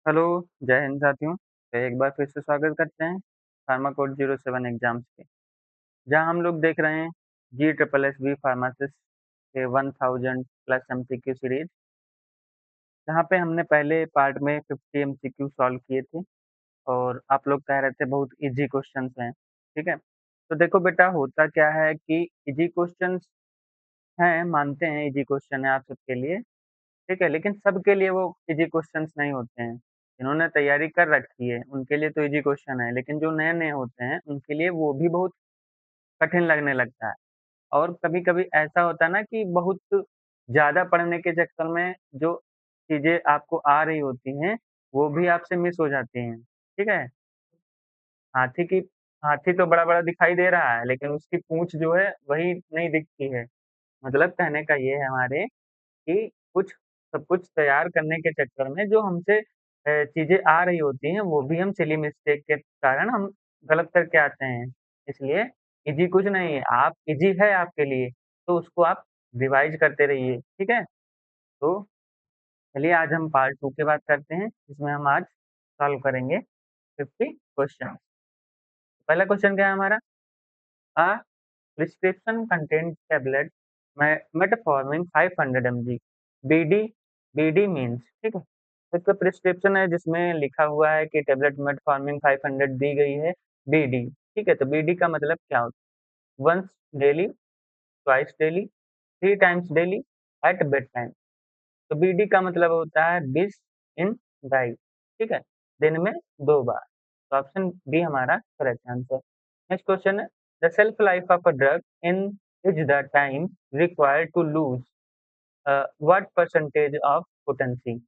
Hello, जय हिंद साथियों। तो एक बार फिर से स्वागत करते हैं फार्मा कोड 07 एग्जाम्स के, जहां हम लोग देख रहे हैं जी ट्रिपल एस बी फार्मासिस्ट के 1000 प्लस एमसीक्यू सीरीज, जहां पे हमने पहले पार्ट में 50 एमसीक्यू सॉल्व किए थे और आप लोग कह रहे थे बहुत इजी क्वेश्चंस हैं। ठीक है, तो देखो बेटा, होता क्या है कि इजी क्वेश्चंस हैं, मानते हैं इजी क्वेश्चन है आप सबके लिए। ठीक है, लेकिन सबके लिए वो इजी क्वेश्चंस नहीं होते हैं। जिन्होंने तैयारी कर रखी है, उनके लिए तो इजी क्वेश्चन है, लेकिन जो नए-नए होते हैं, उनके लिए वो भी बहुत कठिन लगने लगता है। और कभी-कभी ऐसा होता है ना कि बहुत ज़्यादा पढ़ने के चक्कर में जो चीज़ें आपको आ रही होती हैं, वो भी आपसे मिस हो जाती हैं। ठीक है? हाथी की हाथी तो बड़ा-बड़ा दिखाई दे रहा है, लेकिन उसकी पूँछ जो है, वही नहीं दिखती है। मतलब कहने का ये है हमारे कि कुछ सब कुछ तैयार करने के चक्कर में जो हमसे चीज़ें आ रही होती हैं, वो भी हम सिली मिस्टेक के कारण हम गलत करके आते हैं। इसलिए ईज़ी कुछ नहीं है, आप ईज़ी है आपके लिए, तो उसको आप रिवाइज़ करते रहिए, ठीक है? तो चलिए आज हम पार्ट 2 की बात करते हैं, जिसमें हम आज सॉल्व करेंगे 50 क्वेश्चन। पहला क्वेश्चन क्या है हमारा? A prescription content tablet metformin 500 mg BD BD means, ठीक है। तो इसका प्रिस्क्रिप्शन है जिसमें लिखा हुआ है कि टेबलेट मेटफॉर्मिन 500 दी गई है बीडी, ठीक है। तो बीडी का मतलब क्या होता है? Once daily, twice daily, three times daily, at bed time. तो बीडी का मतलब होता है बिस इन डाई, ठीक है, दिन में 2 बार। तो ऑप्शन बी हमारा करेक्ट आंसर। नेक्स्ट क्वेश्चन है, the shelf life of a drug in is the time required to lose what percentage of potency.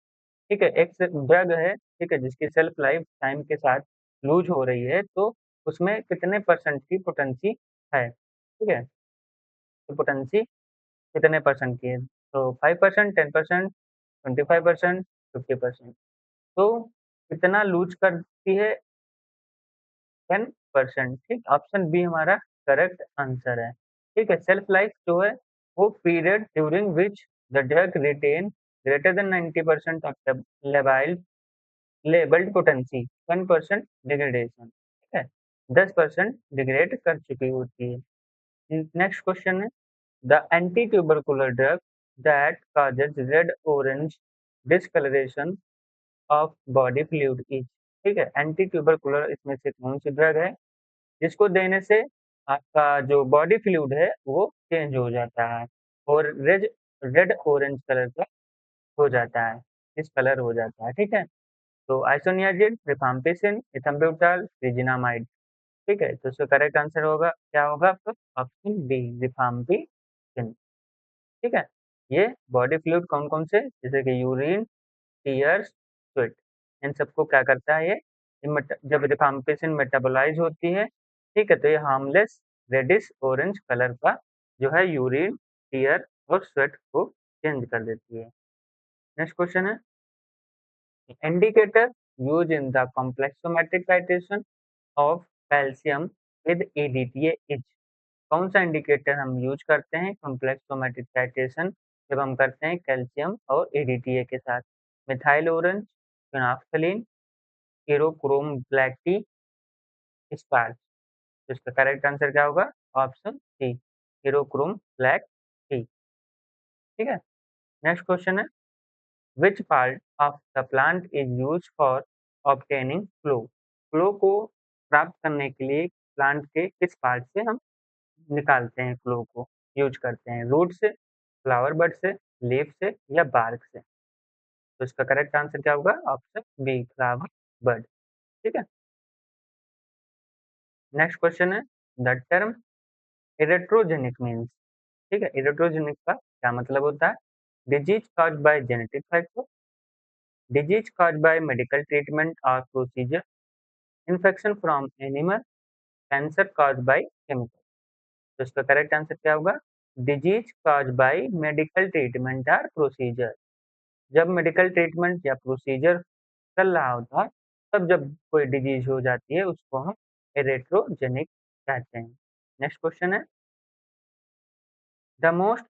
ठीक है, एक ड्रग है, ठीक है, जिसकी शेल्फ लाइफ टाइम के साथ लूज हो रही है, तो उसमें कितने परसेंट की पोटेंसी है, ठीक है। तो पोटेंसी कितने परसेंट की है? तो 5%, 10%, 25%, 50%। तो कितना लूज़ करती है? 10%, ठीक। ऑप्शन बी हमारा करेक्ट आंसर है। ठीक है, शेल्फ लाइफ जो है वो period during which the drug retain greater than 90% of the labelled potency, 1% degradation, ठीक है। 10% डिग्रेड कर चुकी होती है। नेक्स्ट क्वेश्चन है, the anti-tubercular drug that causes red-orange discoloration of body fluid is, ठीक है, एंटी ट्यूबरकुलर इसमें से कौन सी ड्रग है जिसको देने से आपका जो बॉडी फ्लूइड है वो चेंज हो जाता है और रेड रेड ऑरेंज कलर का हो जाता है, इस कलर हो जाता है, ठीक है। तो आइसोनियाजिड, रिफाम्पिसिन, इथाम्ब्यूटाल, रिजिनामाइड, ठीक है। तो इसका करेक्ट आंसर होगा क्या होगा आपका? ऑप्शन बी, रिफाम्पिसिन, ठीक है। ये बॉडी फ्लूइड कौन-कौन से, जैसे कि यूरिन, टीयर्स, स्वेट, इन सबको क्या करता है ये जब रिफाम्पिसिन मेटाबोलाइज़ होती है, ठीक है, तो ये हार्मलेस रेडिश ऑरेंज कलर का जो है यूरिन, टीयर और स्वेट को चेंज कर देती है। नेक्स्ट क्वेश्चन है, indicator used in the complexometric titration of calcium with EDTA is, कौन सा इंडिकेटर हम यूज करते हैं कॉम्प्लेक्सोमेट्रिक टाइट्रेशन जब हम करते हैं कैल्शियम और एडीटीए के साथ? Methyl orange, phenolphthalein, eriochrome black T, spark. तो इसका करेक्ट आंसर क्या होगा? Option C, eriochrome black T, ठीक है। नेक्स्ट क्वेश्चन है, which part of the plant is use for obtaining flow, flow को प्राप्त करने के लिए प्लांट के किस पार्ट से हम निकालते हैं फ्लो को, यूज़ करते हैं? रूट से, फ्लावर बड से, लीफ से या बार्क से? तो इसका करेक्ट आंसर क्या होगा? ऑप्शन बी, फ्लावर बड, ठीक है। नेक्स्ट क्वेश्चन है, द टर्म इरेट्रोजेनिक मीन्स, ठीक है, इरेट्रोजेनिक का क्या मतलब होता है? Disease caused by genetic factor, disease caused by medical treatment और procedure, infection from animal, cancer caused by chemical. तो इसका करेक्ट आंसर क्या होगा? Disease caused by medical treatment और प्रोसीजर। जब मेडिकल ट्रीटमेंट या प्रोसीजर चल रहा होता है, तब जब कोई डिजीज हो जाती है, उसको हम इरेट्रोजेनिक कहते हैं। नेक्स्ट क्वेश्चन है, the most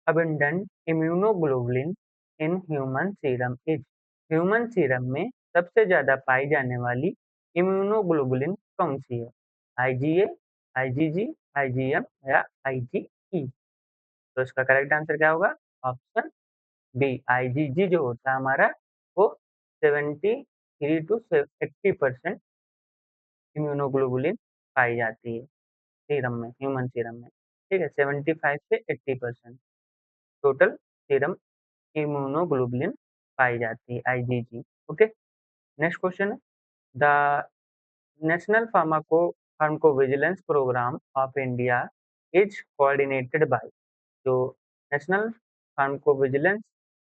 abundant immunoglobulin in human serum is, human serum में सबसे ज्यादा पाई जाने वाली इम्यूनोग्लोबुलिन कौन सी है? आईजीए, आईजीजी, आईजीएम या आईजीई? तो इसका करेक्ट आंसर क्या होगा? ऑप्शन बी, आईजीजी जो होता है हमारा वो 73 टू 80% इम्यूनोग्लोबुलिन पाई जाती है सीरम में, ह्यूमन सीरम में। ठीक है, 75 से 80% टोटल सीरम इम्यूनोग्लोबुलिन पाई जाती है, आईजीजी। ओके, नेक्स्ट क्वेश्चन है, the national pharmacovigilance programme of India is coordinated by. जो नेशनल फार्माकोविजिलेंस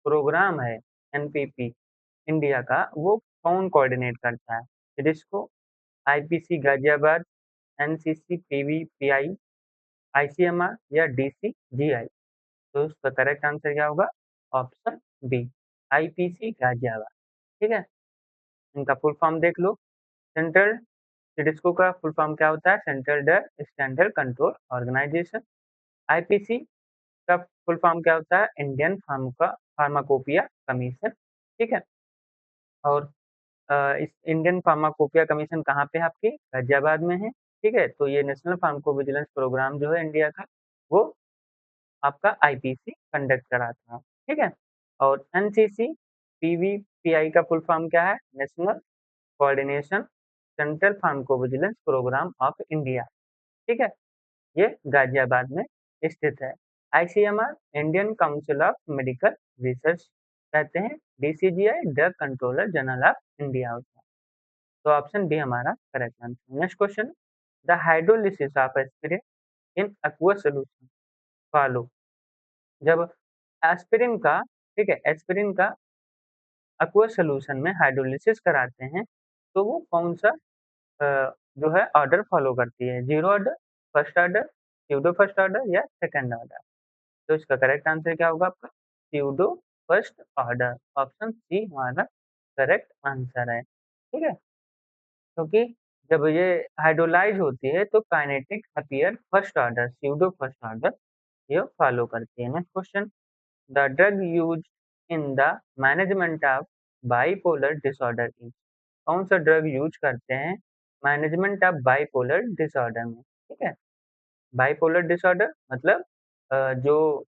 प्रोग्राम है, एनपीपी, इंडिया का, वो कौन कोऑर्डिनेट करता है? CDSCO, IPC Ghaziabad, NCC PvPI, ICMR या डीसीजीआई? तो उसका करेक्ट आंसर क्या होगा? Option B, IPC Ghaziabad. ठीक है, इनका फुल फॉर्म देख लो। सेंट्रल सिडस्को का फुल फॉर्म क्या होता है? Central drug standard control organisation. IPC का फुल फॉर्म क्या होता है? Indian pharmacopoeia commission. ठीक है, और इस इंडियन फार्माकोपिया कमीशन कहाँ पे है? आपके गाजियाबाद में है। ठीक है, तो ये नेशनल फार्माकोविजिलेंस प्रोग्राम जो है इंडिया का, वो आपका आईपीसी कंडक्ट करा था। ठीक है, और एनसीसी पीवीपीआई का फुल फॉर्म क्या है? National coordination central pharmacovigilance programme of India. ठीक है, ये गाजियाबाद में स्थित है। ICMR Indian council of medical research कहते हैं। DCGI drug controller general of India होता है। तो ऑप्शन बी हमारा correct answer. Next question, the hydrolysis of aspirin in aqueous solution follow. जब एस्पिरिन का, ठीक है, एस्पिरिन का एक्वस सॉल्यूशन में हाइड्रोलिसिस कराते हैं, तो वो कौन सा जो है ऑर्डर फॉलो करती है? Zero order, first order, pseudo first order या सेकंड ऑर्डर? तो इसका करेक्ट आंसर क्या होगा आपका? Pseudo first order. Option C हमारा करेक्ट आंसर है। ठीक है, क्योंकि जब ये हाइड्रोलाइज होती है तो kinetic appear first order, pseudo first order ये फॉलो करती है। Next question, the drug use in the management of bipolar disorder is. कौन सा ड्रग यूज करते हैं मैनेजमेंट ऑफ बाइपोलर डिसऑर्डर में? ठीक है, बाइपोलर डिसऑर्डर मतलब जो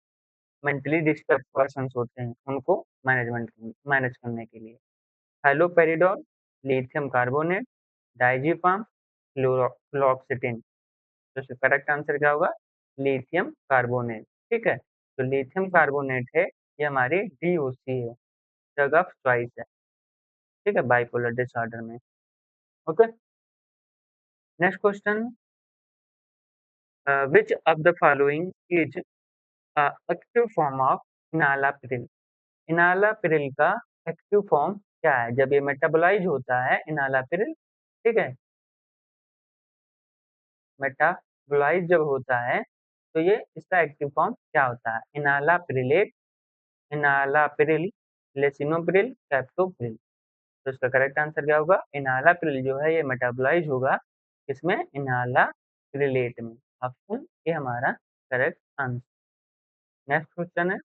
मेंटली डिस्टर्ब पर्सन्स होते हैं उनको मैनेज करने के लिए। हाइलोपेरिडोल, लिथियम कार्बोनेट, डाइजीपाम, फ्लोक्सिटिन। तो इसका करेक्ट आंसर क्या होगा? Lithium carbonate. ठीक है, तो लिथियम कार्बोनेट है, ये हमारी डीओसी है, ड्रग ऑफ चॉइस है। ठीक है, बाइपोलर डिसऑर्डर में। Okay, next question, which of the following is active form of enalapril? Enalapril का एक्टिव फॉर्म क्या है? जब ये मेटाबोलाइज होता है इनालाप्रिल, ठीक है, मेटाबोलाइज जब होता है तो ये इसका एक्टिव फॉर्म क्या होता है? इनालाप्रिलेट, इनालाप्रिल, लेसिनोप्रिल, कैप्टोप्रिल? तो इसका करेक्ट आंसर क्या होगा? इनालाप्रिल जो है ये मेटाबोलाइज होगा इसमें, इनालाप्रिलेट में। ऑप्शन ये हमारा करेक्ट आंसर। नेक्स्ट क्वेश्चन है,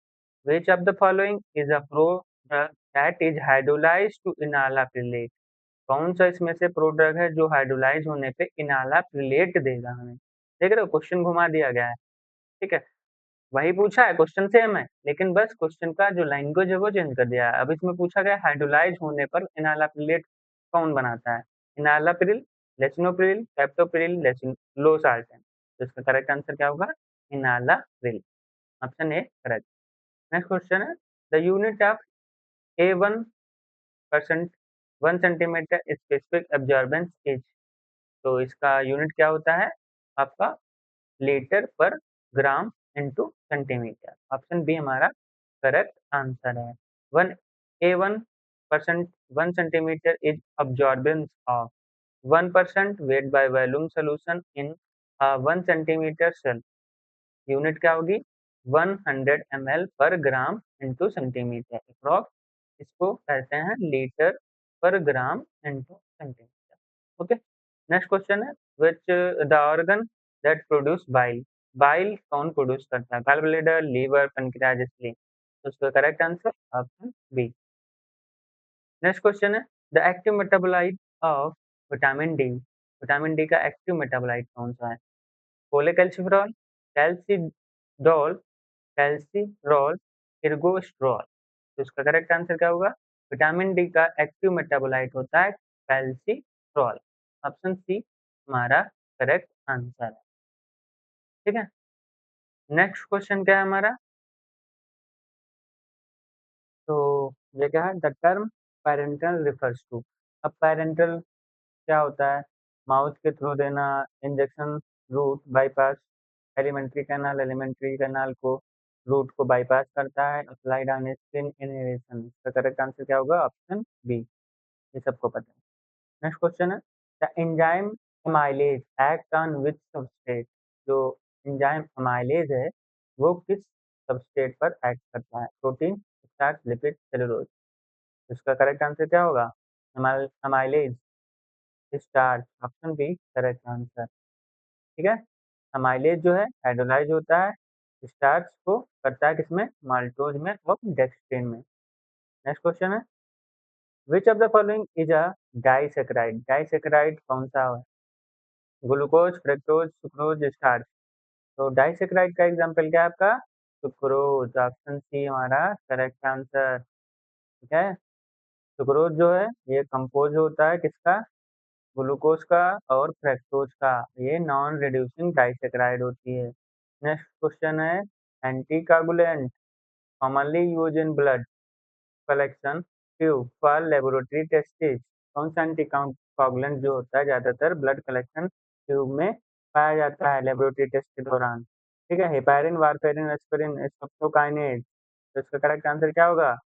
which of the following is a prodrug that is hydrolyzed to इनालाप्रिलेट? कौन सा इसमें से प्रोड्रग है जो हाइड्रोलाइज होने पे इनालाप्रिलेट देगा हमें? देख रहे हो, क्वेश्चन घुमा दिया गया है। ठीक है, वही पूछा है, क्वेश्चन सेम है, लेकिन बस क्वेश्चन का जो लैंग्वेज है वो चेंज कर दिया है। अब इसमें पूछा गया हाइड्रोलाइज होने पर इनालाप्रिलेट कौन बनाता है? इनालाप्रिल, लेसिनोप्रिल, कैप्टोप्रिल, लेसिन लोसार्टेन? तो इसका करेक्ट आंसर क्या होगा? Enalapril. Option A correct. Next question है, the unit of A 1% 1 centimetre specific absorbance is. तो इसका यूनिट क्या होता है आपका? Litre per gram into centimetre. Option B हमारा करेक्ट आंसर है। One A 1% 1 centimetre is absorbance of 1% weight by volume solution in 1 centimetre cell. Unit क्या होगी? 100 ml पर ग्राम इंटू सेंटीमीटर, अप्रॉक्स इसको कहते हैं litre per gram into centimetre. Okay, next question है, which the organ that produce bile. Bile कौन produce करता है? Gall bladder, liver, pancreas, spleen? तो उसका correct answer option B. Next question है the active metabolite of vitamin D का active metabolite कौन सा है? Cholecalciferol, calcidiol, calcitriol, ergosterol. तो इसका करेक्ट आंसर क्या होगा? विटामिन डी का एक्टिव मेटाबोलाइट होता है कैल्सिरॉल। ऑप्शन सी हमारा करेक्ट आंसर है। ठीक है, नेक्स्ट क्वेश्चन क्या है हमारा? तो ये क्या है? The term parental refers to. अब पैरेंटल क्या होता है? माउथ के थ्रू देना, injection, route bypass, alimentary canal को रूट को बाईपास करता है, अप्लाइड ऑन स्किन इनहेलेशन। इसका करेक्ट आंसर क्या होगा? Option B. ये सबको पता है। नेक्स्ट क्वेश्चन है the enzyme amylase act on which substrate. जो एंजाइम अमाइलेज है वो किस सबस्ट्रेट पर एक्ट करता है? Protein, starch, lipid, cellulose. इसका करेक्ट आंसर क्या होगा? Amylase, starch. Option B correct answer. ठीक है, अमाइलेज जो है हाइड्रोलाइज होता है स्टार्च को करता है किसमें? माल्टोज में और डेक्सट्रिन में। नेक्स्ट क्वेश्चन है which of the following is a disaccharide. Disaccharide कौन सा है? Glucose, fructose, sucrose, starch. तो डाइसेकेराइड का एग्जांपल क्या है आपका? सुक्रोज। ऑप्शन सी हमारा करेक्ट आंसर। ठीक है, सुक्रोज जो है ये कंपोज होता है किसका? ग्लूकोज का और फ्रक्टोज का। ये नॉन रिड्यूसिंग डाइसेकेराइड होती है। नेक्स्ट क्वेश्चन है anticoagulant commonly use in blood collection tube for laboratory testes. कौन सा एंटीकोगुलेंट जो होता है ज्यादातर ब्लड कलेक्शन ट्यूब में पाया जाता है लेबोरेटरी टेस्ट के दौरान? ठीक है, हेपारिन, वारफेरिन, एस्पिरिन, स्ट्रेप्टोकाइनेज। तो इसका करेक्ट आंसर क्या होगा?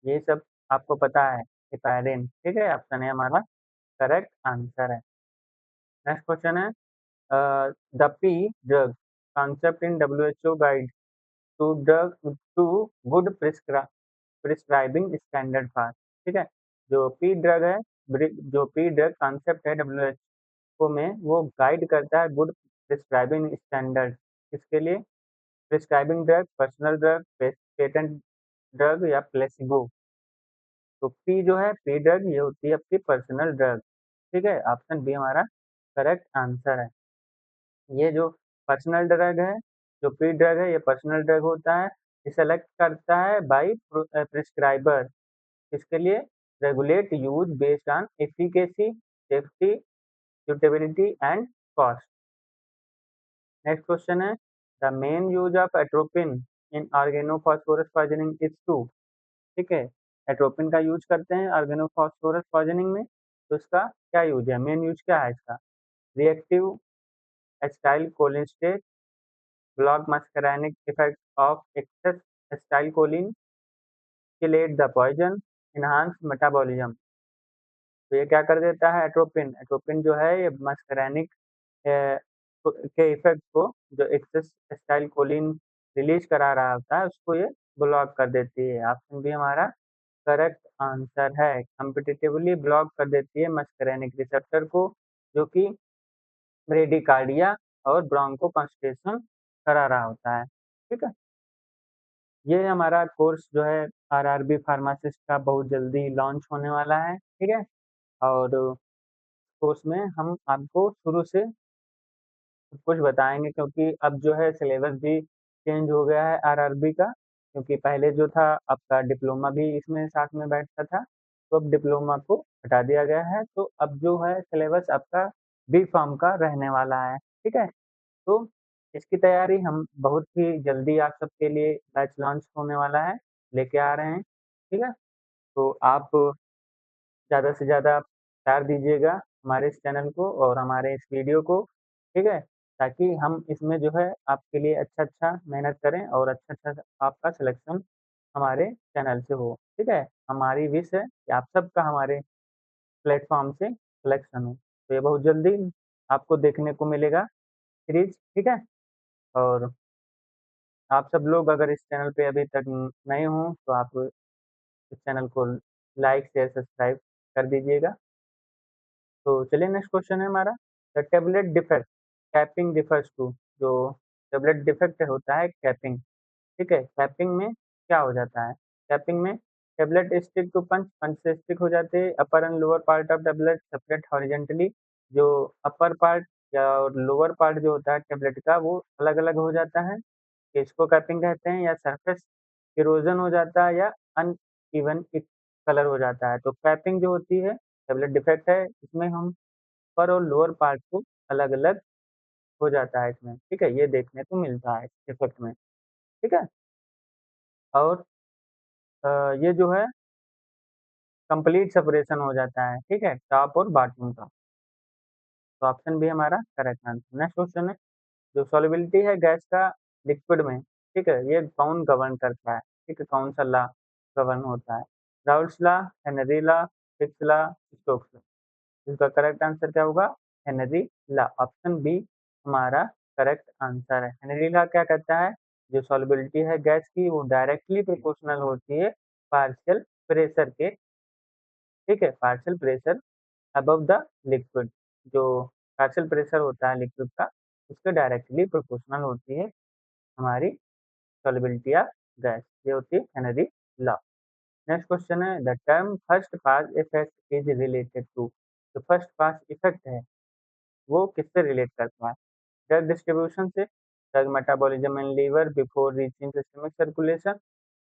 ये सब आपको पता है, हेपारिन। ठीक है, ऑप्शन है हमारा करेक्ट आंसर है। नेक्स्ट क्वेश्चन है the P drug concept in WHO guide to good prescribing standard for. ठीक है, जो पी ड्रग है, जो पी ड्रग कॉन्सेप्ट है WHO में, वो गाइड करता है गुड प्रिस्क्राइबिंग स्टैंडर्ड किसके लिए? Prescribing drug, personal drug, patent drug या प्लेसिबो। तो पी जो है पी ड्रग ये होती है आपकी पर्सनल ड्रग। ठीक है, ऑप्शन बी हमारा करेक्ट आंसर है। ये जो पर्सनल ड्रग है, जो पी ड्रग है, ये पर्सनल ड्रग होता है। ये सेलेक्ट करता है बाई प्रिस्क्राइबर इसके लिए regulate use based on efficacy, safety, suitability and cost. Next question है the main use of atropine in organophosphorus poisoning is to. ठीक है, एट्रोपिन का यूज करते हैं ऑर्गेनोफॉस्फोरस पॉइजनिंग में। तो इसका क्या यूज है? मेन यूज क्या है इसका? Reactive acetyl Colin block muscarinic effect of excess acetylcholine, chelate the poison, enhance metabolism। तो ये क्या कर देता है? एट्रोपिन। एट्रोपिन जो है ये मस्करैनिक के इफेक्ट को, जो एक्सेस एसिटाइलकोलिन रिलीज करा रहा होता है, उसको ये ब्लॉक कर देती है। ऑप्शन बी हमारा करेक्ट आंसर है। कम्पिटिटिवली ब्लॉक कर देती है मस्करैनिक रिसेप्टर को, जो कि ब्रेडिकार्डिया और ब्रोंको कंस्ट्रिक्शन करा रहा होता है। ठीक है, ये हमारा कोर्स जो है आरआरबी फार्मासिस्ट का बहुत जल्दी लॉन्च होने वाला है। ठीक है, और कोर्स में हम आपको शुरू से सब कुछ बताएंगे, क्योंकि अब जो है सिलेबस भी चेंज हो गया है आरआरबी का। क्योंकि पहले जो था आपका डिप्लोमा भी इसमें साथ में बैठता था, तो अब डिप्लोमा को हटा दिया गया है। तो अब जो है सिलेबस आपका बी फार्म का रहने वाला है। ठीक है, तो इसकी तैयारी हम बहुत ही जल्दी आप सबके लिए बैच लॉन्च होने वाला है, लेके आ रहे हैं। ठीक है, तो आप ज़्यादा से ज़्यादा प्यार दीजिएगा हमारे इस चैनल को और हमारे इस वीडियो को। ठीक है, ताकि हम इसमें जो है आपके लिए अच्छा-अच्छा मेहनत करें और अच्छा-अच्छा आपका सिलेक्शन हमारे चैनल से हो। ठीक है, हमारी विश है कि आप सबका हमारे प्लेटफ़ॉर्म से सिलेक्शन हो। तो ये बहुत जल्दी आपको देखने को मिलेगा सीरीज़। ठीक है, और आप सब लोग अगर इस चैनल पे अभी तक नए हों, तो आप इस चैनल को लाइक, शेयर, सब्सक्राइब कर दीजिएगा। तो चलिए नेक्स्ट क्वेश्चन है हमारा the tablet defect capping refers to. जो टेबलेट डिफेक्ट होता है कैपिंग। ठीक है, कैपिंग में क्या हो जाता है? कैपिंग में tablet stick to punch, punch से स्टिक हो जाते हैं। Upper and lower part of tablet separate horizontally, जो अपर पार्ट या लोअर पार्ट जो होता है टेबलेट का वो अलग अलग हो जाता है, इसको कैपिंग कहते हैं। या सरफेस इरोजन हो जाता है या अनइवन कलर हो जाता है। तो कैपिंग जो होती है टेबलेट डिफेक्ट है, इसमें हम अपर और लोअर पार्ट को अलग अलग हो जाता है इसमें, ठीक है, ये देखने को मिलता है इफेक्ट में, ठीक है। और ये जो है कंप्लीट सेपरेशन हो जाता है, ठीक है, टॉप और बॉटम का। तो ऑप्शन बी हमारा करेक्ट आंसर। नेक्स्ट क्वेश्चन है, जो सॉल्युबिलिटी है गैस का लिक्विड में, ठीक है, ये कौन गवर्न करता है, ठीक है, कौन सा लॉ गवर्न होता है? Raoult's law, Henry law, fix law, Stokes law. इसका करेक्ट आंसर क्या होगा? Henry law. ऑप्शन बी हमारा करेक्ट आंसर है। हेनरी लॉ क्या कहता है? जो सॉल्युबिलिटी है गैस की वो डायरेक्टली प्रोपोर्शनल होती है पार्शियल प्रेशर के, ठीक है, partial pressure above the liquid. जो पार्शियल प्रेशर होता है लिक्विड का उसके डायरेक्टली प्रोपोर्शनल होती है हमारी सॉल्युबिलिटी ऑफ गैस, ये होती है हेनरी लॉ। नेक्स्ट क्वेश्चन है, the term first pass effect is related to. जो फर्स्ट पास इफेक्ट है वो किससे रिलेट करता है? ड्रग डिस्ट्रीब्यूशन से, drug metabolism in liver before reaching systemic circulation,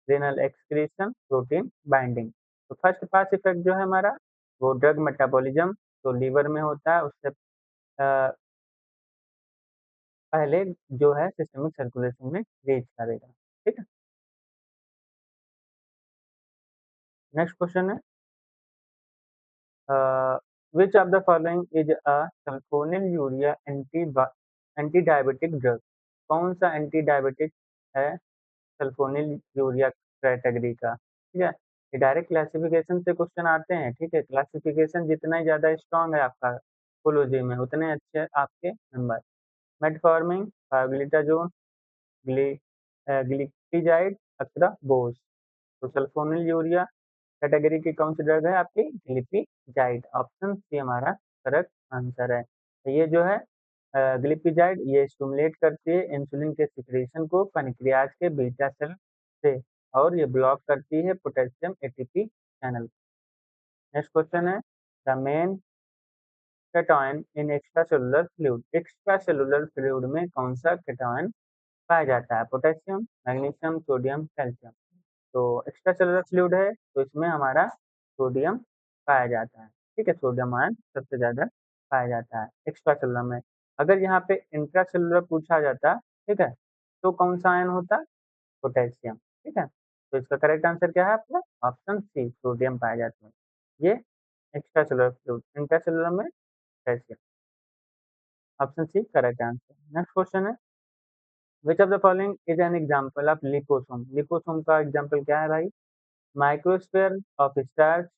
renal excretion, protein binding. तो फर्स्ट पास इफेक्ट जो है हमारा वो ड्रग मेटाबॉलिज्म जो लीवर में होता है उससे पहले जो है सिस्टमिक सर्कुलेशन में रीच करेगा, ठीक है। नेक्स्ट क्वेश्चन है, which of the following is a sulphonyl urea anti diabetic drug? कौन सा एंटी डायबिटिक है सल्फोनिल यूरिया कैटेगरी का, ठीक है। ये डायरेक्ट क्लासिफिकेशन से क्वेश्चन आते हैं, ठीक है, क्लासिफिकेशन जितना ही ज्यादा स्ट्रांग है आपका फोलॉजी में उतने अच्छे आपके नंबर। मेटफॉर्मिन, फाइब्रिटाजोन, ग्ली ग्लिपिजाइड, अक्रबोस। तो सल्फोनिल यूरिया कैटेगरी की कौन सी ड्रग है आपकी? ग्लिपिजाइड। ऑप्शन सी हमारा करेक्ट आंसर है। तो ये जो है ग्लिपिजाइड ये स्टिमुलेट करती है इंसुलिन के सिक्रेशन को पैनक्रियाज के बीटा सेल से, और ये ब्लॉक करती है potassium ATP channel. Next question है, the main cation in extracellular fluid. Extracellular fluid में कौन सा केटॉन पाया जाता है? Potassium, magnesium, sodium, calcium. तो एक्स्ट्रा सेलुलर फ्लूइड है तो इसमें हमारा सोडियम पाया जाता है, ठीक है, सोडियम आयन सबसे ज्यादा पाया जाता है एक्स्ट्रा सेलुलर में। अगर यहाँ पे इंट्रा सेलुलर पूछा जाता, ठीक है, तो कौन सा आयन होता? पोटेशियम, ठीक है। तो इसका करेक्ट आंसर क्या है आपका? ऑप्शन सी, सोडियम पाया जाता है। ये extracellular fluid, intracellular में potassium. Option C correct answer. Next question है, which of the following is an example of liposome? Liposome का एग्जाम्पल क्या है भाई? Microsphere of starch,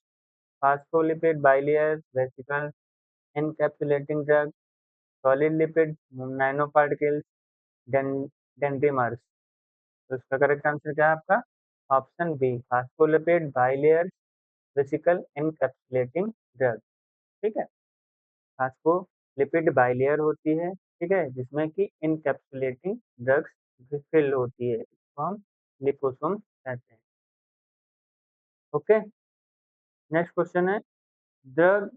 phospholipid bilayer vesicles, encapsulating drug, solid lipid nanoparticles, dendrimers। तो इसका correct answer क्या है आपका? Option B, phospholipid bilayer vesicle encapsulating drug, ठीक है। फास्फोलिपिड बाइलेयर होती है, ठीक है, जिसमें कि इनकैप्सुलेटिंग ड्रग्स फिल होती है, इसको हम लिपोसोम कहते हैं। ओके। नेक्स्ट क्वेश्चन है, ड्रग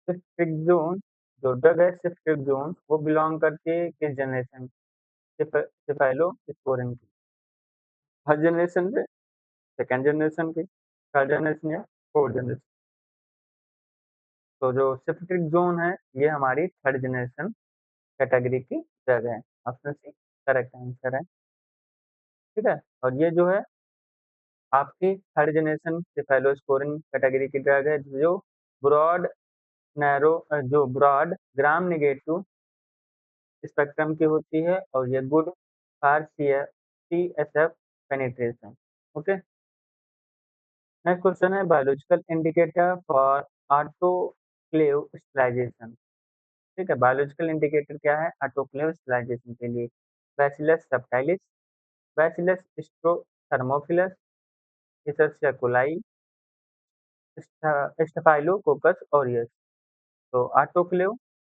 सिफ्ट्रिक्सोन, जो ड्रग है सिफ्ट्रिक्सोन वो बिलोंग करती है किस जनरेशन? सेफेलोस्पोरिन की। फर्स्ट जनरेशन पे, सेकंड जनरेशन की, थर्ड जनरेशन या फोर्थ जनरेशन? तो जो सिफ्ट्रिक्सोन है ये हमारी थर्ड जनरेशन कैटेगरी की ड्रग है। ऑप्शन सी करेक्ट आंसर है, ठीक है। और ये जो है आपकी थर्ड जनरेशन सेफेलोस्पोरिन कैटेगरी की ड्रग है, जो ब्रॉड नैरो जो ब्रॉड ग्राम नेगेटिव स्पेक्ट्रम की होती है, और ये good for CSF penetration. Okay. Next question है, biological indicator for autoclave sterilisation, ठीक है, बायोलॉजिकल इंडिकेटर क्या है ऑटोक्लेव स्टरलाइजेशन के लिए? Bacillus subtilis, bacillus stearothermophilus, Escherichia coli, staphylococcus aureus. तो ऑटोक्लेव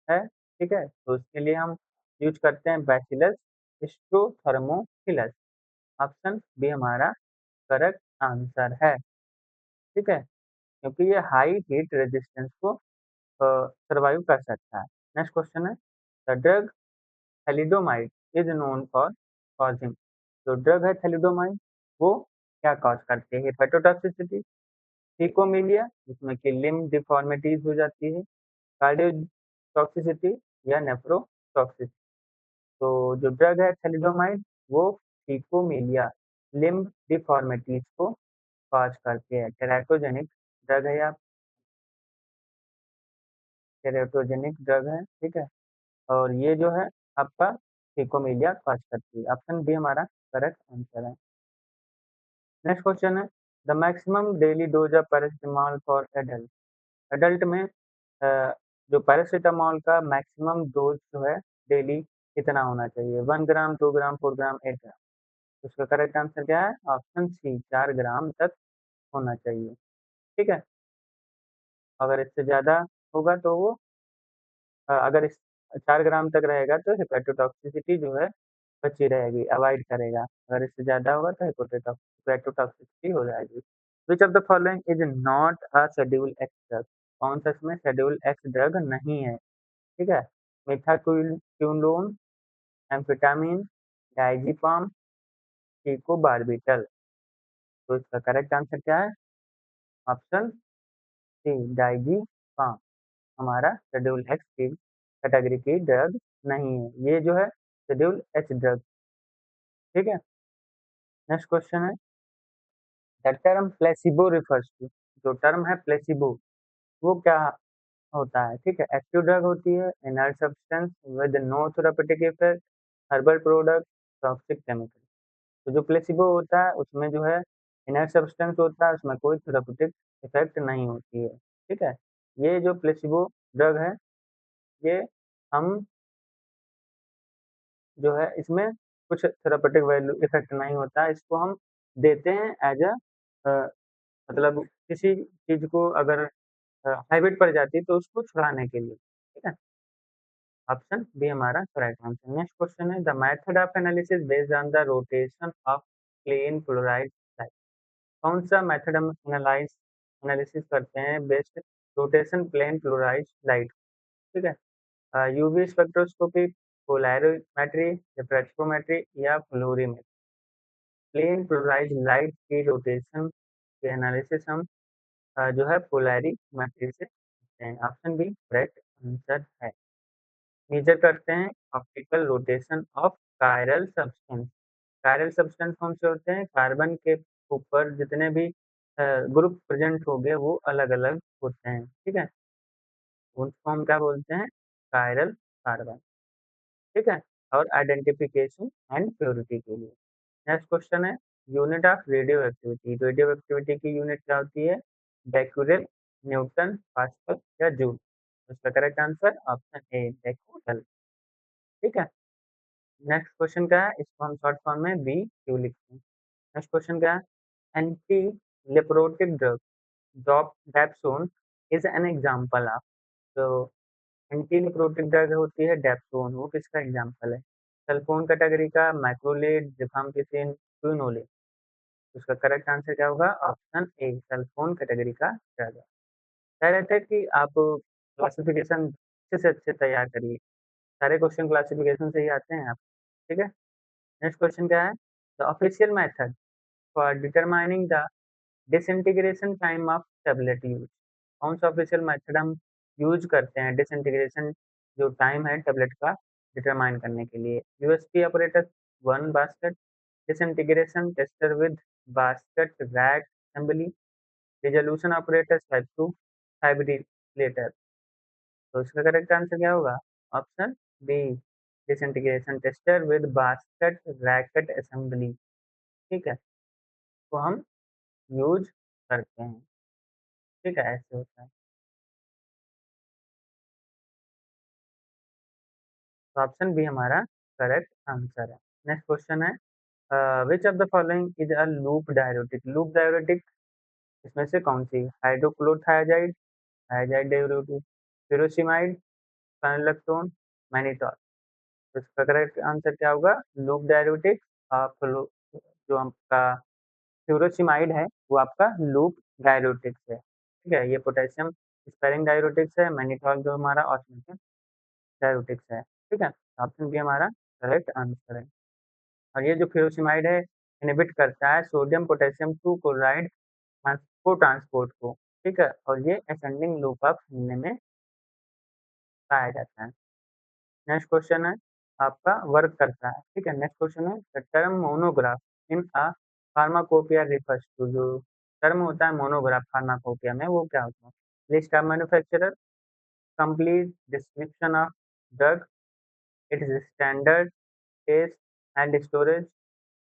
है, ठीक है, तो उसके लिए हम यूज करते हैं बैसिलस स्ट्रोथर्मोफिलस। ऑप्शन बी हमारा करेक्ट आंसर है, ठीक है? क्योंकि ये हाई हीट रेजिस्टेंस को सर्वाइव कर सकता है। नेक्स्ट क्वेश्चन है, the drug thalidomide is known for causing, जो ड्रग है थैलिडोमाइड वो क्या कॉज़ करती है? हेपेटोटॉक्सिसिटी, ट्रिकोमेलिया जिसमें कि लिम्ब डिफ़ॉर्मिटीज़ हो जाती है, कार्डियोटॉक्सिसिटी या नेफ्रोटॉक्सिसिटी। तो जो ड्रग है थैलिडोमाइड वो ट्रिकोमेलिया, लिम्ब डिफ़ॉर्मिटीज़ को कॉज़ करती है। टेराटोजेनिक ड्रग है या टेराटोजेनिक ड्रग है, ठीक है? और ये जो है आपका ट्रिकोमेलिया कॉज़ करती है। ऑप्शन बी हमारा करेक्ट आंसर है। नेक्स्ट क्वेश्चन है, the maximum daily dose of paracetamol for adult, adult में जो पैरासिटामॉल का मैक्सिमम डोज जो है डेली कितना होना चाहिए? 1 ग्राम, 2 ग्राम, 4 ग्राम, 8 ग्राम। तो इसका करेक्ट आंसर क्या है? ऑप्शन सी 4 ग्राम तक होना चाहिए, ठीक है? अगर इससे ज़्यादा होगा तो वो अगर इस 4 ग्राम तक रहेगा तो हेपेटोटॉक्सिसिटी जो है बची रहेगी, अवॉइड करेगा। अगर इससे ज़्यादा होगा तो हेपेटोटॉक्सिसिटी हो जाएगी। Which of the following is not a schedule x drug? कौन-सा इसमें शेड्यूल एक्स ड्रग नहीं है, ठीक है? मिथाक्विनोलोन, एम्फेटामिन, डायज़ेपाम, टेकोबार्बिटल। तो इसका करेक्ट आंसर क्या है? ऑप्शन सी डायज़ेपाम हमारा शेड्यूल एक्स की कैटेगरी की ड्रग नहीं है। ये जो है शेड्यूल एच ड्रग, ठीक है? नेक्स्ट क्वेश्चन है, the term placebo refers to, जो टर्म है प्लेसिबो वो क्या होता है, ठीक है? एक्टिव ड्रग होती है, inert substance with no therapeutic effect, herbal product, toxic chemical. तो जो प्लेसिबो होता है उसमें जो है इनर्ट सब्सटेंस होता है, उसमें कोई थेराप्यूटिक इफेक्ट नहीं होती है, ठीक है? ये जो प्लेसिबो ड्रग है ये हम जो है इसमें कुछ थेराप्यूटिक वैल्यू इफेक्ट नहीं होता है, इसको हम देते हैं एज़ अ, मतलब किसी चीज़ को अगर हैबिट पड़ जाती है तो उसको छुड़ाने के लिए, ठीक है? ऑप्शन बी हमारा करेक्ट आंसर। नेक्स्ट क्वेश्चन है, the method of analysis based on the rotation of plane polarised light, कौन सा मेथड हम एनालिसिस करते हैं based rotation plane polarised light, ठीक है? यूवी स्पेक्ट्रोस्कोपी, पोलैरिमेट्री, डिफ्रैक्टोमेट्री या फ्लोरीमेट्री। प्लेन पोलराइज्ड लाइट की रोटेशन के एनालिसिस हम जो है पोलैरिमेट्री से करते हैं। ऑप्शन बी करेक्ट आंसर है। मेजर करते हैं optical rotation of chiral substance. Chiral substance कौन से होते हैं? कार्बन के ऊपर जितने भी ग्रुप प्रेजेंट हो गए वो अलग-अलग होते हैं, ठीक है? उनको हम क्या बोलते हैं? कायरल कार्बन, ठीक है? और आइडेंटिफिकेशन एंड प्योरिटी के लिए। नेक्स्ट क्वेश्चन है, unit of radio activity. Radio activity की यूनिट क्या होती है? बेक्यूरेल, न्यूटन, पास्कल या जूल। इसका correct answer option A Becquerel, ठीक है? नेक्स्ट क्वेश्चन क्या है? इसको हम शॉर्ट फॉर्म में बीक्यू लिखते हैं। नेक्स्ट क्वेश्चन क्या है? Anti leprotic drug dapsone is an example of, तो एंटी लेप्रोटिक ड्रग होती है डेप्सोन, वो किसका एग्जांपल है? सल्फोन कैटेगरी का, मैक्रोलेड, रिफाम्पिसिन, क्विनोलेन। उसका करेक्ट आंसर क्या होगा? ऑप्शन ए सल्फोन कैटेगरी का ड्रग है। कह रहे थे कि आप क्लासिफिकेशन अच्छे से अच्छे तैयार करिए, सारे क्वेश्चन क्लासिफिकेशन से ही आते हैं आप, ठीक है? नेक्स्ट क्वेश्चन क्या है? The official method for determining the disintegration time of tablet use, कौन सा ऑफिशियल मेथड हम यूज करते हैं डिसइंटीग्रेशन जो टाइम है टैबलेट का डिटरमाइन करने के लिए? USP operator, one basket, disintegration tester with basket rack assembly, resolution operator type 2, fibrillator. तो इसका करेक्ट आंसर क्या होगा? Option B disintegration tester with basket racket assembly, ठीक है? तो हम यूज करते हैं, ठीक है? ऐसे होता है। तो ऑप्शन बी हमारा करेक्ट आंसर है। नेक्स्ट क्वेश्चन है, which of the following is a loop diuretic? Loop diuretic इसमें से कौन सी? हाइड्रोक्लोरोथायाजाइड, थायाजाइड डाययूरेटिक, फ्यूरोसिमाइड, फेनोलेक्टोन, मैनिटोल। तो इसका करेक्ट आंसर क्या होगा? लूप डाययूरेटिक, फ्लो जो आपका फ्यूरोसिमाइड है वो आपका लूप डाययूरेटिक्स है, ठीक है? ये पोटेशियम स्पेरिंग डाययूरेटिक्स है, मैनिटॉल जो हमारा ऑस्मोटिक डाययूरेटिक्स है, ठीक है? ऑप्शन बी हमारा करेक्ट आंसर है। और ये जो फ्यूरोसिमाइड है इन्हिबिट करता है सोडियम पोटेशियम 2 क्लोराइड ट्रांसपोर्ट को, ठीक है? और ये असेंडिंग लूप ऑफ हिलने में पाया जाता है। नेक्स्ट क्वेश्चन है आपका वर्क करता है, ठीक है? नेक्स्ट क्वेश्चन है the term monograph in a pharmacopoeia refers to जो टर्म होता है मोनोग्राफ फार्माकोपिया में वो क्या होता है? List of manufacturer, complete description of drug, its standard, test and storage,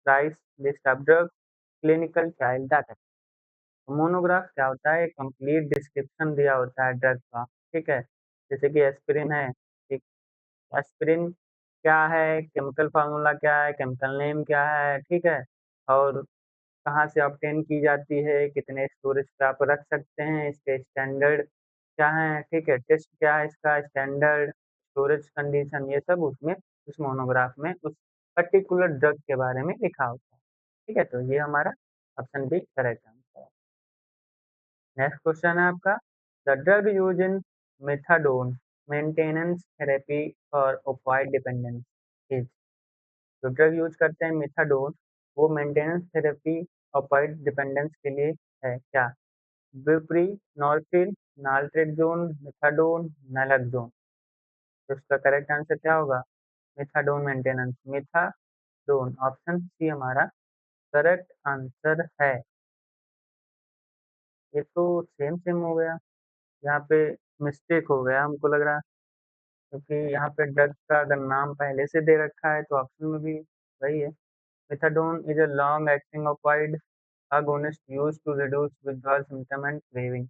price, list of drug, clinical trial data. Monograph क्या होता है? कंप्लीट डिस्क्रिप्शन दिया होता है ड्रग का, ठीक है? जैसे कि एस्पिरिन है, ठीक, एस्पिरिन क्या है, केमिकल फार्मूला क्या है, केमिकल नेम क्या है, ठीक है? और कहाँ से ऑब्टेन की जाती है, कितने स्टोरेज पे आप रख सकते हैं, इसके स्टैंडर्ड क्या हैं, ठीक है? टेस्ट क्या है इसका, स्टैंडर्ड, स्टोरेज कंडीशन, ये सब उसमें उस मोनोग्राफ में उस पर्टिकुलर ड्रग के बारे में लिखा होता है, ठीक है? तो ये हमारा ऑप्शन बी करेक्ट आंसर है। नेक्स्ट क्वेश्चन है आपका the drug use in methadone maintenance therapy for opioid dependence is जो ड्रग यूज करते हैं मेथाडोन वो मेंटेनेंस थेरेपी ओपियोइड डिपेंडेंस के लिए है क्या? Buprenorphine, naltrexone, methadone, naloxone. तो इसका करेक्ट आंसर क्या होगा? Methadone maintenance, methadone option C हमारा करेक्ट आंसर है। ये तो सेम सेम हो गया, यहाँ पे मिस्टेक हो गया हमको लग रहा है, क्योंकि यहाँ पे ड्रग का अगर नाम पहले से दे रखा है तो ऑप्शन में भी वही है। Methadone is a long acting ऑपियोइड agonist used to reduce withdrawal symptom and craving।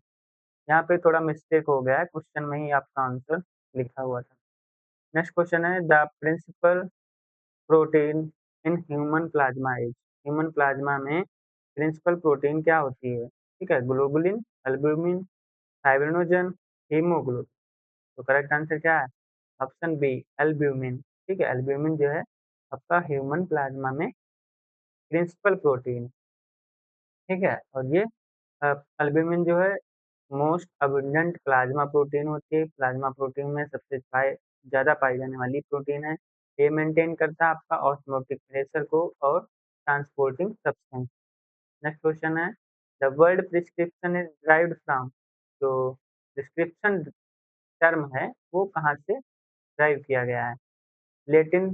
यहाँ पे थोड़ा मिस्टेक हो गया है, क्वेश्चन में ही आपका आंसर लिखा हुआ था। नेक्स्ट क्वेश्चन है the principal protein in human plasma is human plasma में प्रिंसिपल प्रोटीन क्या होती है? ठीक है, ग्लोबुलिन, एल्ब्यूमिन, फाइब्रिनोजन, हीमोग्लोबिन। तो करेक्ट आंसर क्या है? ऑप्शन बी एल्ब्यूमिन, ठीक है? एल्ब्यूमिन जो है आपका ह्यूमन प्लाज्मा में प्रिंसिपल प्रोटीन, ठीक है? और ये एल्ब्यूमिन जो है मोस्ट अबंडेंट प्लाज्मा प्रोटीन होती है, प्लाज्मा प्रोटीन में सबसे ज़्यादा पाई जाने वाली प्रोटीन है। ये मेंटेन करता है आपका ऑस्मोटिक प्रेशर को और ट्रांसपोर्टिंग सब्सटेंस। नेक्स्ट क्वेश्चन है the word prescription is derived from जो प्रिस्क्रिप्शन टर्म है वो कहाँ से डिराइव किया गया है? Latin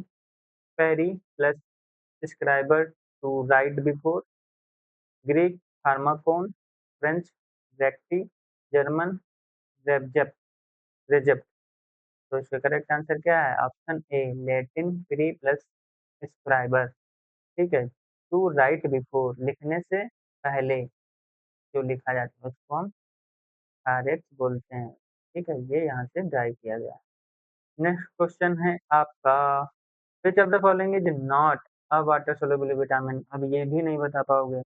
pre plus prescriber to write before, Greek pharmakon, French रेक्टी, जर्मन रेबजेप रेजेप्ट। तो इसका करेक्ट आंसर क्या है? Option A Latin pre plus scriber, ठीक है? टू राइट बिफोर लिखने से पहले जो लिखा जाता है उसको हम डायरेक्ट बोलते हैं, ठीक है? ये यहाँ से ड्राइव किया गया है। नेक्स्ट क्वेश्चन है आपका विच of the following is not a water soluble vitamin. अब ये भी नहीं बता पाओगे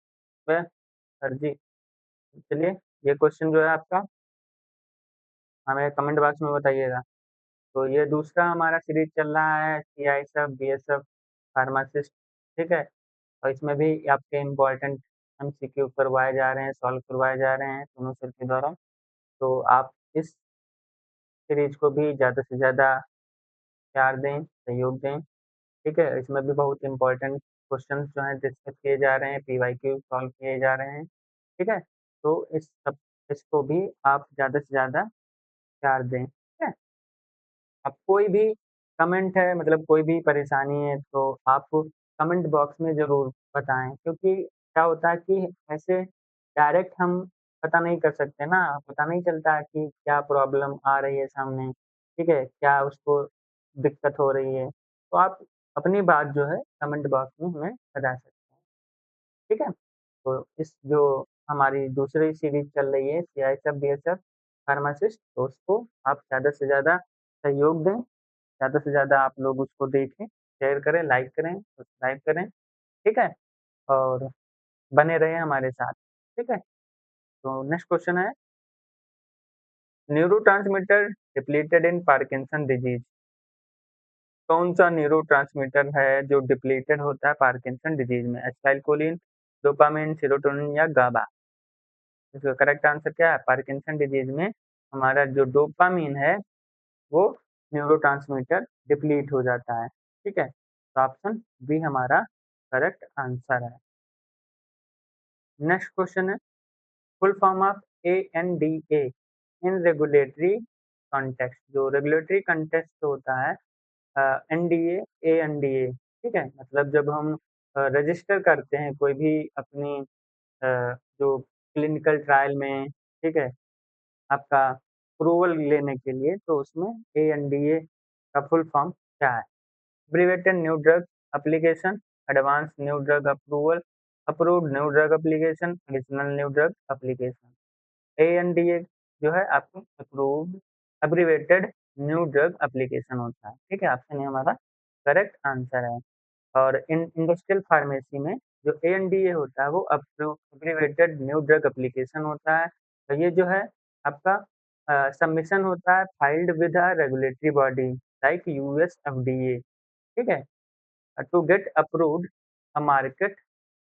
वह सर जी। चलिए ये क्वेश्चन जो है आपका हमें कमेंट बॉक्स में बताइएगा। तो ये दूसरा हमारा सीरीज चल रहा है सीआईएसएफ बीएसएफ फार्मासिस्ट, ठीक है? और इसमें भी आपके इम्पोर्टेंट एमसीक्यू करवाए जा रहे हैं, सॉल्व करवाए जा रहे हैं दोनों सर के द्वारा। तो आप इस सीरीज को भी ज़्यादा से ज़्यादा प्यार दें, सहयोग दें, ठीक है? इसमें भी बहुत इम्पोर्टेंट क्वेश्चंस जो हैं डिस्कस किए जा रहे हैं, पीवाईक्यू सॉल्व किए जा रहे हैं, ठीक है? तो इसको भी आप ज़्यादा से ज़्यादा प्यार दें, ठीक है? अब कोई भी कमेंट है मतलब कोई भी परेशानी है तो आप कमेंट बॉक्स में ज़रूर बताएँ, क्योंकि क्या होता है कि ऐसे डायरेक्ट हम पता नहीं कर सकते ना, पता नहीं चलता है कि क्या प्रॉब्लम आ रही है सामने, ठीक है? क्या उसको दिक्कत हो रही है, तो आप अपनी बात जो है कमेंट बॉक्स में हमें बता सकते हैं, ठीक है? तो इस जो हमारी दूसरी सीरीज़ चल रही है सीआईएसएफ बीएसएफ फार्मासिस्ट, तो उसको आप ज़्यादा से ज़्यादा सहयोग दें, ज़्यादा से ज़्यादा आप लोग उसको देखें, शेयर करें, लाइक करें, सब्सक्राइब करें, ठीक है? और बने रहें हमारे साथ, ठीक है? तो नेक्स्ट क्वेश्चन है न्यूरोट्रांसमीटर डिप्लीटेड इन पार्किंसन डिजीज़। कौन-सा न्यूरोट्रांसमीटर है जो डिप्लीटेड होता है पार्किंसन डिजीज़ में? एसिटाइलकोलिन, डोपामिन, सेरोटोनिन या गाबा। इसका करेक्ट आंसर क्या है? पार्किंसन डिजीज में हमारा जो डोपामिन है वो न्यूरोट्रांसमीटर डिप्लीट हो जाता है। ठीक है, तो ऑप्शन बी हमारा करेक्ट आंसर है। नेक्स्ट क्वेश्चन है, full form of ANDA in regulatory context. जो रेगुलेटरी कॉन्टेक्स्ट होता है एनडीए, एएनडीए, ठीक है, मतलब जब हम रजिस्टर करते हैं कोई भी अपनी जो क्लिनिकल ट्रायल में, ठीक है, आपका अप्रूवल लेने के लिए, तो उसमें एएनडीए का फुल फॉर्म क्या है? Abbreviated new drug application, advance new drug approval, approved new drug application, additional new drug application. ANDA जो है आपको approved abbreviated new drug application होता है। ठीक है, ऑप्शन ए हमारा करेक्ट आंसर है। और इन इंडस्ट्रियल फार्मेसी में जो एएनडीए होता है वो एब्रिविएटेड न्यू ड्रग एप्लीकेशन होता है। तो ये जो है आपका सबमिशन होता है filed with a regulatory body like US FDA, ठीक है, to get approved a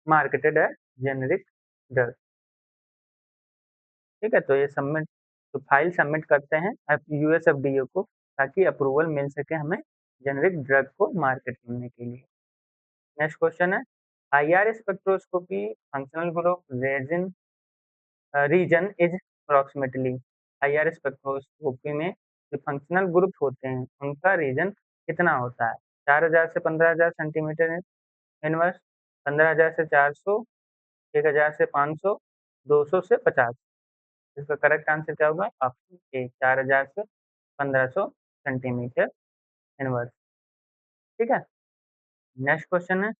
marketed a generic drug. ठीक है, तो ये सबमिट, तो फाइल सबमिट करते हैं यूएस एफडीए को, ताकि अप्रूवल मिल सके हमें जेनेरिक ड्रग को मार्केट करने के लिए। नेक्स्ट क्वेश्चन है, IR spectroscopy functional group resin region is approximately. IR spectroscopy में जो फंक्शनल ग्रुप होते हैं उनका रीजन कितना होता है? 4000 से 15000 सेंटीमीटर इनवर्स, 15000 से 400, 1000 से 500, 200 से 50। इसका करेक्ट आंसर क्या होगा? ऑप्शन ए, 4000 से 1500 सेंटीमीटर इनवर्स। ठीक है, नेक्स्ट क्वेश्चन है,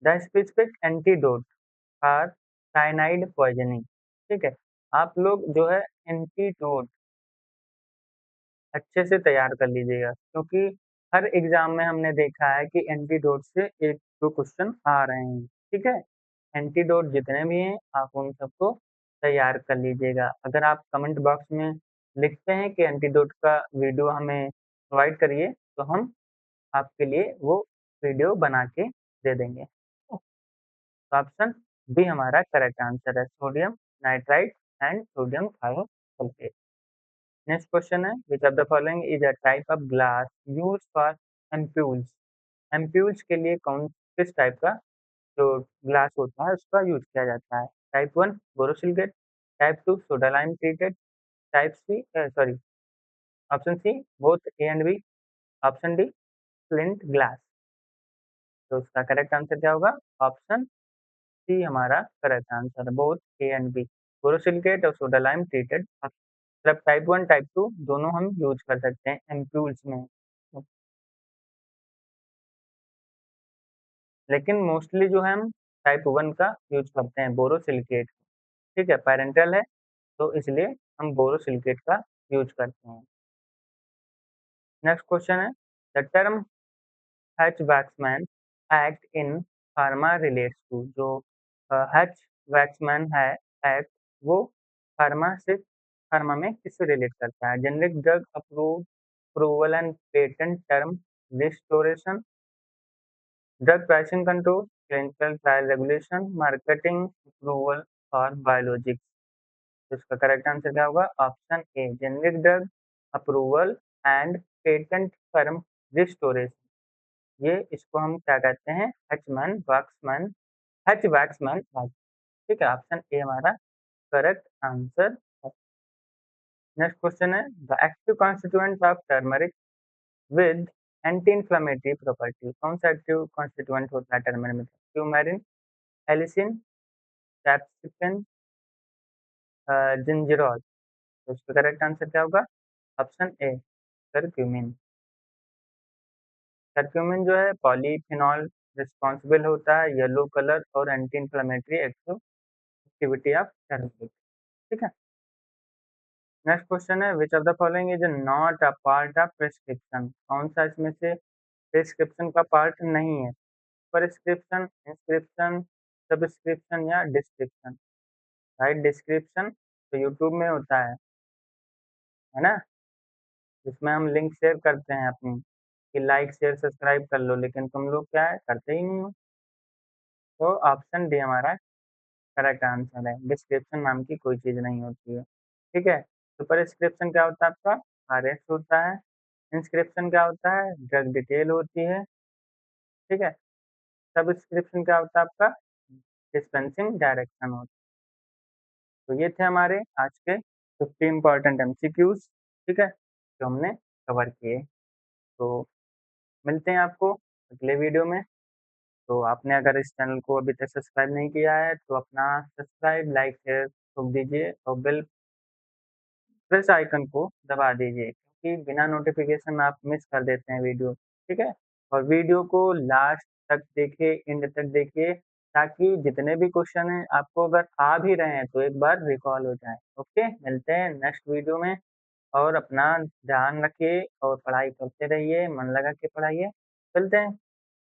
the specific antidote for cyanide poisoning. ठीक है, आप लोग जो है एंटीडोट अच्छे से तैयार कर लीजिएगा, क्योंकि हर एग्जाम में हमने देखा है कि एंटीडोट से एक दो क्वेश्चन आ रहे हैं। ठीक है, एंटीडोट जितने भी हैं आप उन सबको तैयार कर लीजिएगा। अगर आप कमेंट बॉक्स में लिखते हैं कि एंटीडोट का वीडियो हमें प्रोवाइड करिए, तो हम आपके लिए वो वीडियो बना के दे देंगे। तो ऑप्शन बी हमारा करेक्ट आंसर है, sodium nitrite and sodium thiosulphate. Next question है, which of the following is a type of glass used for ampoules. Ampoules के लिए किस टाइप का जो ग्लास होता है उसका यूज किया जाता है? Type 1 borosilicate, type 2 soda lime treated, type C sorry option C both A and B, option D flint glass. तो उसका करेक्ट आंसर क्या होगा? ऑप्शन सी हमारा करेक्ट आंसर है, both A and B, borosilicate और सोडा लाइम ट्रीटेड। मतलब type 1 type 2 दोनों हम यूज कर सकते हैं एम्प्यूल्स में, लेकिन मोस्टली जो है हम टाइप 1 का यूज करते हैं, बोरोसिलिकेट। ठीक है, पैरेंटल है तो इसलिए हम बोरोसिलिकेट का यूज करते हैं। नेक्स्ट क्वेश्चन है, the term Hatch Waxman act in pharma relates to. जो हैच-वैक्समैन है एक्ट, वो फार्मा में किससे रिलेट करता है? Generic drug approval and patent term restoration, drug pricing control, clinical trial regulation, marketing approval और बायोलॉजिक्स। तो इसका करेक्ट आंसर क्या होगा? Option A, generic drug approval and patent term restoration. ये इसको हम क्या कहते हैं? Hatch Waxman act. ठीक है, ऑप्शन ए हमारा करेक्ट आंसर है। नेक्स्ट क्वेश्चन है, the active constituent of turmeric with anti inflammatory property. कौन सा एक्टिव कॉन्स्टिट्यूएंट होता है टर्मरिक में? ट्यूमेरिन, एलिसिन, कैप्सिकन, जिंजरोल। तो इसका करेक्ट आंसर क्या होगा? ऑप्शन ए, करक्यूमिन। करक्यूमिन जो है पॉलीफिनॉल रिस्पॉन्सिबल होता है येलो कलर और anti inflammatory activity of turmeric. ठीक है, नेक्स्ट क्वेश्चन है, which of the following is not a part of prescription. कौन सा इसमें से प्रिस्क्रिप्शन का पार्ट नहीं है? प्रिस्क्रिप्शन, इंस्क्रिप्शन, सब्सक्रिप्शन या डिस्क्रिप्शन। राइट, डिस्क्रिप्शन तो यूट्यूब में होता है ना, जिसमें हम लिंक शेयर करते हैं अपनी कि लाइक शेयर सब्सक्राइब कर लो, लेकिन तुम लोग क्या है करते ही नहीं हो। तो ऑप्शन डी हमारा करेक्ट आंसर है। डिस्क्रिप्शन नाम की कोई चीज़ नहीं होती है, ठीक है? सुपरस्क्रिप्शन क्या होता है आपका? आरएस होता है। इंस्क्रिप्शन क्या होता है? ड्रग डिटेल होती है, ठीक है? सबस्क्रिप्शन क्या होता है आपका? डिस्पेंसिंग डायरेक्शन होता है। तो ये थे हमारे आज के 50 इम्पोर्टेंट एमसीक्यूज़, ठीक है? जो हमने कवर किए। तो मिलते हैं आपको अगले वीडियो में। तो आपने अगर इस चैनल को अभी तक सब्सक्राइब नहीं किया है, तो अपना सब्सक्राइब, लाइक, शेयर ठोक दीजिए और प्रेस आइकन को दबा दीजिए, क्योंकि बिना नोटिफ़िकेशन आप मिस कर देते हैं वीडियो, ठीक है? और वीडियो को लास्ट तक देखिए, एंड तक देखिए, ताकि जितने भी क्वेश्चन हैं आपको अगर आ भी रहे हैं तो एक बार रिकॉल हो जाएँ। ओके, मिलते हैं नेक्स्ट वीडियो में और अपना ध्यान रखिए और पढ़ाई करते रहिए, मन लगा के पढ़ाइए। चलते हैं।